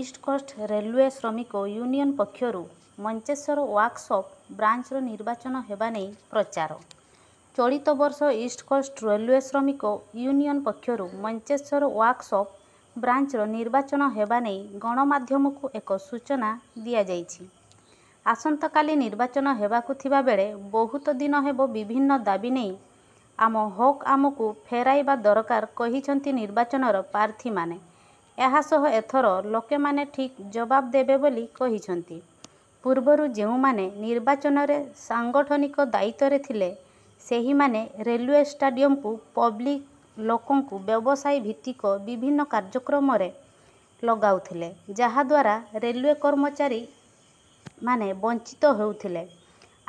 East Coast Railway श्रमिक union पक्षर Mancheswar workshop ब्रांचर निर्वाचन हेबा नै प्रचार। चलित वर्ष ईस्ट कोस्ट रेलवे श्रमिक यूनियन पक्षर मंचेश्वर वर्कशॉप ब्रांचर निर्वाचन हेबा नै गणमाध्यम को एक सूचना दिया जाइछि। आसंता काली निर्वाचन हेबाकु थिबा बेले बहुत दिन हेबो विभिन्न दाबी नै आम हक आमको फेराइबा दरकार कहिछंती निर्वाचनर प्रार्थी माने। एहासह एथर लोके माने ठीक जवाब देबे बोली कहिछंती। पूर्वरु जेउ माने निर्वाचन रे सांगठनिक दायित्व रे थिले सेही माने रेलवे स्टेडियम को पब्लिक लोकों को व्यवसाय भित्तिक विभिन्न कार्यक्रम रे लगाउथिले, जहा द्वारा रेलवे कर्मचारी माने वंचित होउथिले।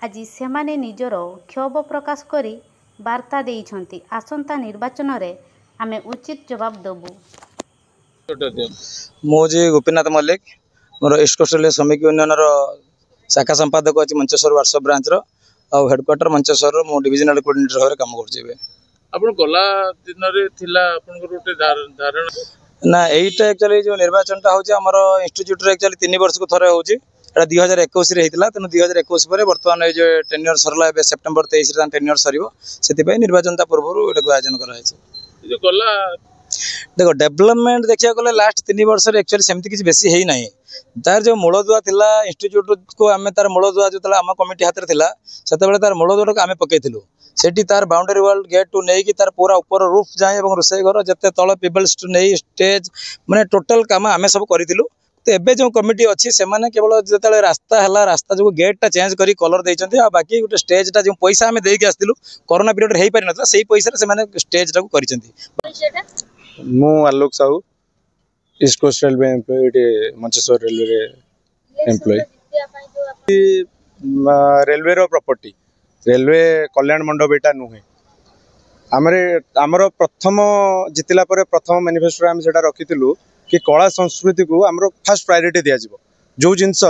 आज से माने निजर क्षोभ प्रकाश करी वार्ता देइछंती। आसंता निर्वाचन रे आमे उचित जवाब देबु। मुझे गोपीनाथ मल्लिक मोर ईस्ट कोस्ट रेलवे श्रमिक यूनियन शाखा संपादक अच्छी मंचेश्वर वर्कशॉप ब्रांच और हेडक्वार्टर मंचेश्वर मो डिविजनल कोऑर्डिनेटर भाव काम गला दिन गोटे धारणा ना एटा एक्चुअली जो निर्वाचन होची हमर इंस्टीट्यूट रे एक्चुअली 3 वर्ष को थरे होची। एटा 2021 रे हेतिला तेनु 2021 पर वर्तमान जो टेन्योर सरला ए सेप्टेम्बर 23 रे टेन्योर सरबो सेति पय निर्वाचन ता पूर्व एटा आयोजन करा है। जो गला देखो डेवलपमेंट देखिया गले लास्ट 3 वर्ष एक्चुअली सेमती किसी बेसी है ना। तार जो मूलदुआ थिला इंस्टीट्यूट को आमे तार मूलदुआ जो आम कमिटी हाथ में था तार मूलदुआ को आमे पकईलु सेठी तार बाउंड्री वाल गेट टू नहीं कि तार पूरा ऊपर रूफ जाए और रोसई घर जिते तल पीपल्स टू नहीं स्टेज माने टोटल काम आमे सब करूँ। तो एबे जो कमिटी अच्छी से केवल जो रास्ता है रास्ता जो गेटा चेंज कर कलर देते आ बाकी गोटे स्टेजटा जो पैसा आम देके आसलु कोरोना पीरियड हो पारि ना से पैसा से स्टेजटा को कर। मु Alok Sahu East Coast Railway employ Mancheswar railway employ railway रो प्रॉपर्टी रेलवे कल्याण मंडप एटा नुहे आमर प्रथम जितला पर प्रथम मैनिफेस्टो आम से रखीलु कि कला संस्कृति को आमर फास्ट प्रायोरिटी दिज्व जो जिनस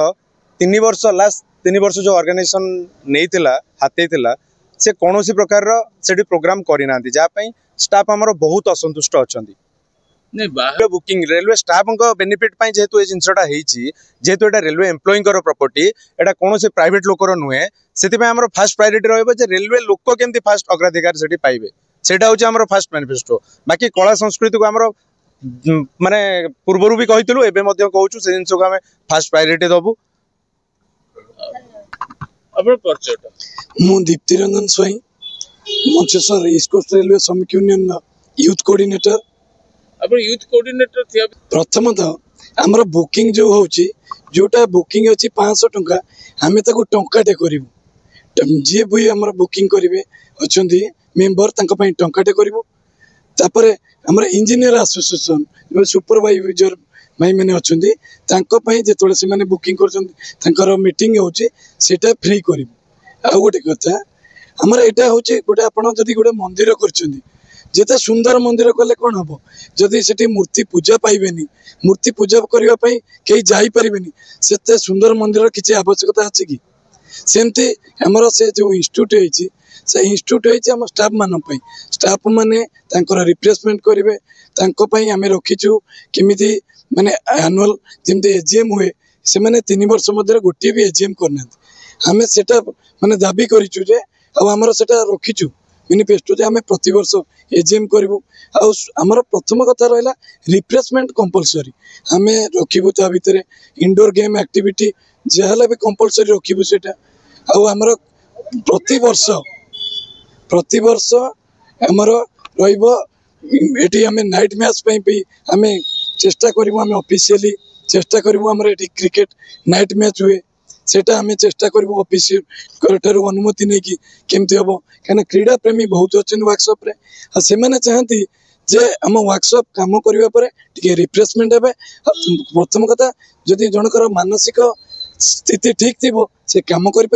3 वर्ष लास्ट 3 वर्ष जो ऑर्गेनाइजेशन नहीं हाथी से कौन प्रकार से प्रोग्राम करना जहाँपाई स्टाफ आमर बहुत असंतुष्ट अच्छा बुकिंग रेलवे स्टाफ बेनिफिट जेहेतु ये जिनसा जेहेतु ये रेलवे एम्प्लॉय प्रॉपर्टी एटा कौन से प्राइवेट लोकर नुहे से फास्ट प्रायोरिटी रही रेलवे लोक केमती फास्ट अग्राधिकार से पाइबे सेटा हूँ आम फास्ट मैनिफेस्टो। बाकी कला संस्कृति को आम माने पूर्वर भी कही कहूँ से जिन को आम फास्ट प्रायोरिटी दबू। मु Dipti Ranjan Swain Mancheswar East Coast Railway श्रमिक union youth coordinator. Youth coordinator थिया प्रथमतः आमर बुकिंग जो होची जोटा बुकिंग अच्छी 500 टंका आम टंकाटे करूँ जी भी आम बुकिंग करेंगे अच्छा मेम्बर टंकाटे करूँ। तापर आमर इंजीनियर एसोसिएशन सुपरवाइजर भाई मैंने अच्छा जो से बुकिंग कर मीटिंग होटा फ्री करूँ। आ गोटे कथा आमर यहाँ हूँ गोटे आप गोटे मंदिर कर जिते सुंदर मंदिर कले कौन हम जदि से मूर्ति पूजा पाइबेनी मूर्ति पूजा करने कहीं जापरेनि से सुंदर मंदिर किसी आवश्यकता अच्छी कि सेमती आमर से जो इंस्टीट्यूट होती से इंस्टीट्यूट होती आम स्टाफ मान स्टाफ माने रिफ्रेशमेंट करेंगे आम रखीचु किमिति माने एनुअल जमी एजीएम हुए से मैंने 3 वर्ष मध्य गोटे भी एजीएम करना आम से माने दाबी करूँ आमर से रखीचु मैनिफेस्टो जे आम प्रति वर्ष एजीएम करूँ। आमर प्रथम कथा रहा रिफ्रेशमेंट कंपलसरी आम रखू ता भितर इंडोर गेम एक्टिविटी जहाँ भी कंपलसरी रखू से आमर प्रति वर्ष आमर रही आम नाइट मैच भी आम चेष्टा करूँ आम ऑफिशियली चेष्टा करूँ आमर ये क्रिकेट नाइट मैच हुए सेटा आम चेष्टा करूँ ऑफिशियल अनुमति नहीं कि केमती हम कहीं क्रीड़ा प्रेमी बहुत अच्छे वर्कशॉप रे से मैंने चाहती जे आम वर्कशॉप काम करने रिफ्रेशमेंट हे। प्रथम कथा जदि जनकर मानसिक स्थिति ठीक थी से कम कर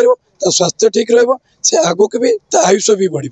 स्वास्थ्य ठीक रहा से आगक भी आयुष भी बढ़।